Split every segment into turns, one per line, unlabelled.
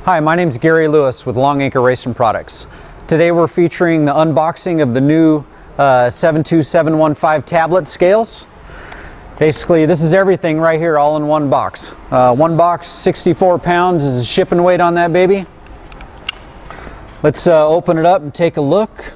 Hi, my name is Gary Lewis with Longacre Racing Products. Today we're featuring the unboxing of the new 72715 tablet scales. Basically, this is everything right here all in one box. One box, 64 pounds is the shipping weight on that baby. Let's open it up and take a look.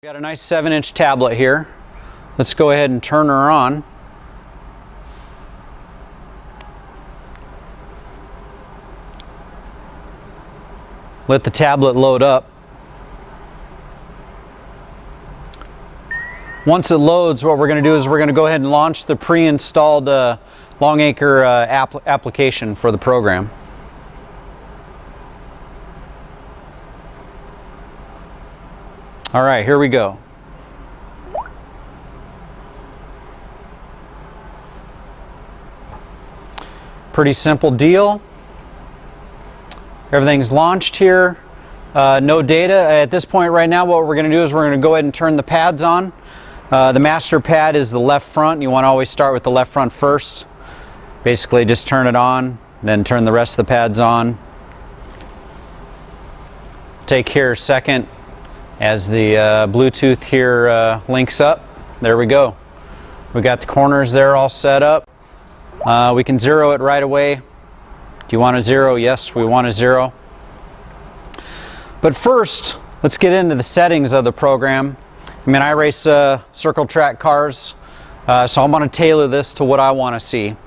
Got a nice 7-inch tablet here. Let's go ahead and turn her on. Let the tablet load up. Once it loads, what we're going to do is we're going to go ahead and launch the pre-installed Longacre application for the program. All right, here we go. Pretty simple deal. Everything's launched here. No data. At this point right now, what we're going to do is we're going to go ahead and turn the pads on. The master pad is the left front. You want to always start with the left front first. Basically, just turn it on, then turn the rest of the pads on. Take here a second as the Bluetooth here links up. There we go. We got the corners there all set up. We can zero it right away. Do you want a zero? Yes, we want a zero. But first, let's get into the settings of the program. I mean, I race circle track cars, so I'm going to tailor this to what I want to see.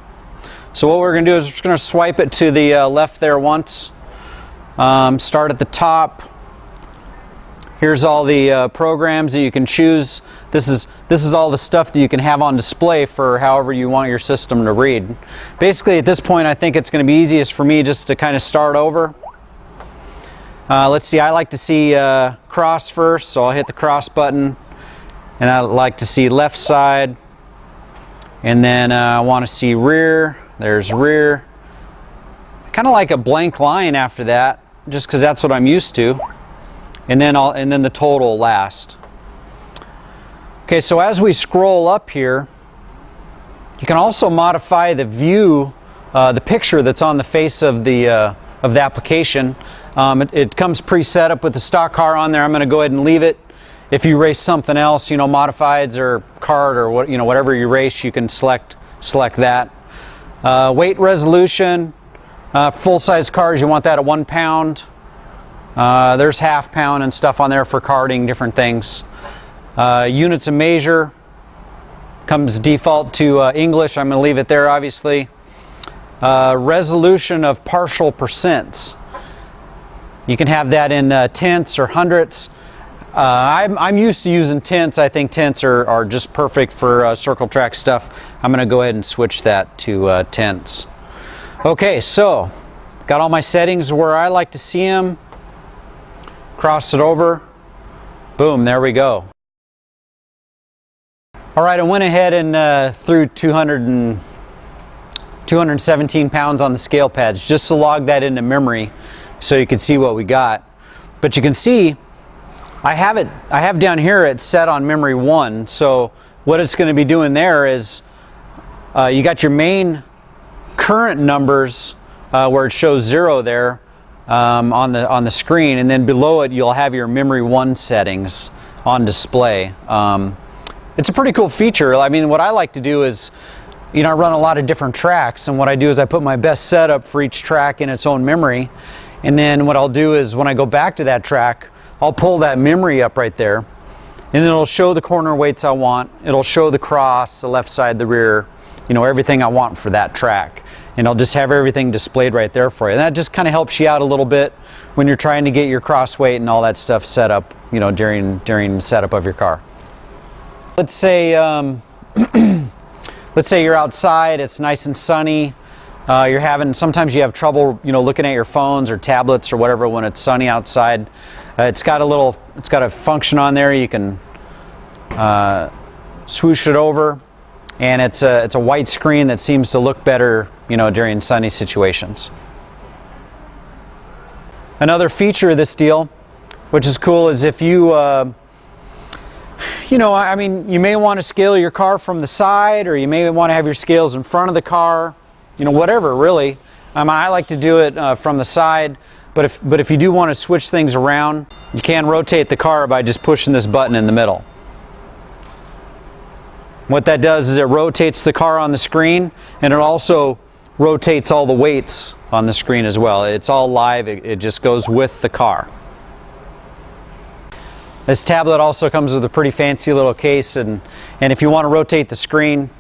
So what we're going to do is we're just going to swipe it to the left there once. Start at the top. Here's all the programs that you can choose. This is all the stuff that you can have on display for however you want your system to read. Basically, at this point, I think it's going to be easiest for me just to kind of start over. Let's see, I like to see cross first, so I'll hit the cross button. And I like to see left side. And then I want to see rear. There's rear. Kind of like a blank line after that, just because that's what I'm used to. And then the total last. Okay, so as we scroll up here, you can also modify the view, the picture that's on the face of the application. It comes pre-set up with the stock car on there. I'm going to go ahead and leave it. If you race something else, you know, modifieds or kart or what, you know, whatever you race, you can select that. Weight resolution, full-size cars, you want that at 1 pound. There's half pound and stuff on there for karting, different things. Units of measure comes default to English. I'm going to leave it there, obviously. Resolution of partial percents. You can have that in tenths or hundredths. I'm used to using tenths. I think tenths are just perfect for circle track stuff. I'm going to go ahead and switch that to tenths. Okay, so got all my settings where I like to see them. Cross it over. Boom, there we go. All right, I went ahead and threw 217 pounds on the scale pads just to log that into memory so you can see what we got. But you can see I have down here it's set on memory 1. So what it's going to be doing there is you got your main current numbers where it shows 0 there. On the screen, and then below it you'll have your memory 1 settings on display. It's a pretty cool feature. I mean, what I like to do is, you know, I run a lot of different tracks, and what I do is I put my best setup for each track in its own memory, and then what I'll do is when I go back to that track, I'll pull that memory up right there, and it'll show the corner weights I want. It'll show the cross, the left side, the rear, you know, everything I want for that track. And I'll just have everything displayed right there for you. And that just kind of helps you out a little bit when you're trying to get your cross weight and all that stuff set up, you know, during setup of your car. Let's say let's say you're outside, it's nice and sunny. Sometimes you have trouble, you know, looking at your phones or tablets or whatever when it's sunny outside. It's got a function on there. You can swoosh it over, and it's a white screen that seems to look better, during sunny situations. Another feature of this deal, which is cool, is if you you may want to scale your car from the side, or you may want to have your scales in front of the car, whatever really. I like to do it from the side, but if you do want to switch things around, you can rotate the car by just pushing this button in the middle. What that does is it rotates the car on the screen, and it also rotates all the weights on the screen as well. It's all live, it just goes with the car. This tablet also comes with a pretty fancy little case, and if you want to rotate the screen,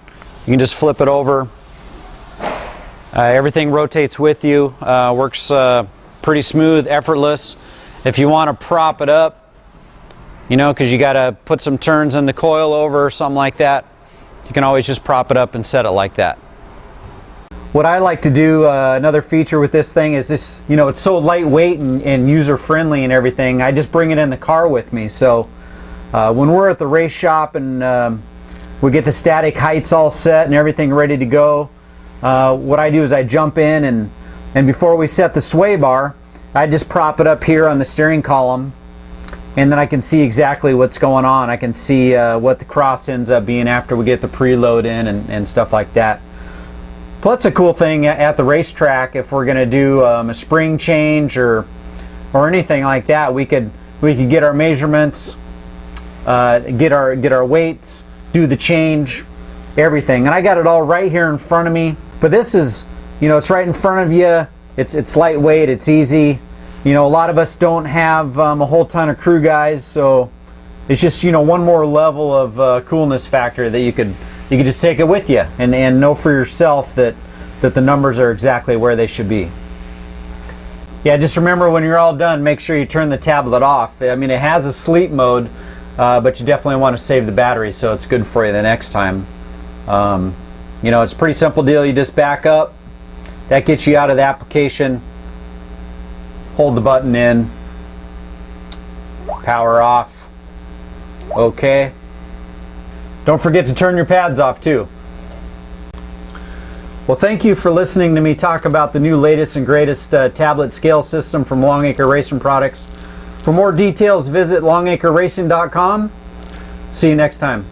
you can just flip it over. Everything rotates with you, works pretty smooth, effortless. If you want to prop it up, because you got to put some turns in the coil over or something like that, you can always just prop it up and set it like that. What I like to do, another feature with this thing is this, it's so lightweight and user-friendly and everything, I just bring it in the car with me. So when we're at the race shop and we get the static heights all set and everything ready to go, what I do is I jump in and before we set the sway bar, I just prop it up here on the steering column, and then I can see exactly what's going on. I can see what the cross ends up being after we get the preload in and stuff like that. Plus, a cool thing at the racetrack, if we're going to do a spring change or anything like that, we could get our measurements, get our weights, do the change, everything. And I got it all right here in front of me. But this is, it's right in front of you. It's lightweight. It's easy. A lot of us don't have a whole ton of crew guys, so it's just one more level of coolness factor that you could just take it with you and know for yourself that the numbers are exactly where they should be. Yeah, just remember when you're all done, make sure you turn the tablet off. I mean, it has a sleep mode, but you definitely want to save the battery so it's good for you the next time. It's a pretty simple deal. You just back up. That gets you out of the application. Hold the button in. Power off. Okay. Don't forget to turn your pads off too. Well, thank you for listening to me talk about the new latest and greatest tablet scale system from Longacre Racing Products. For more details, visit longacreracing.com. See you next time.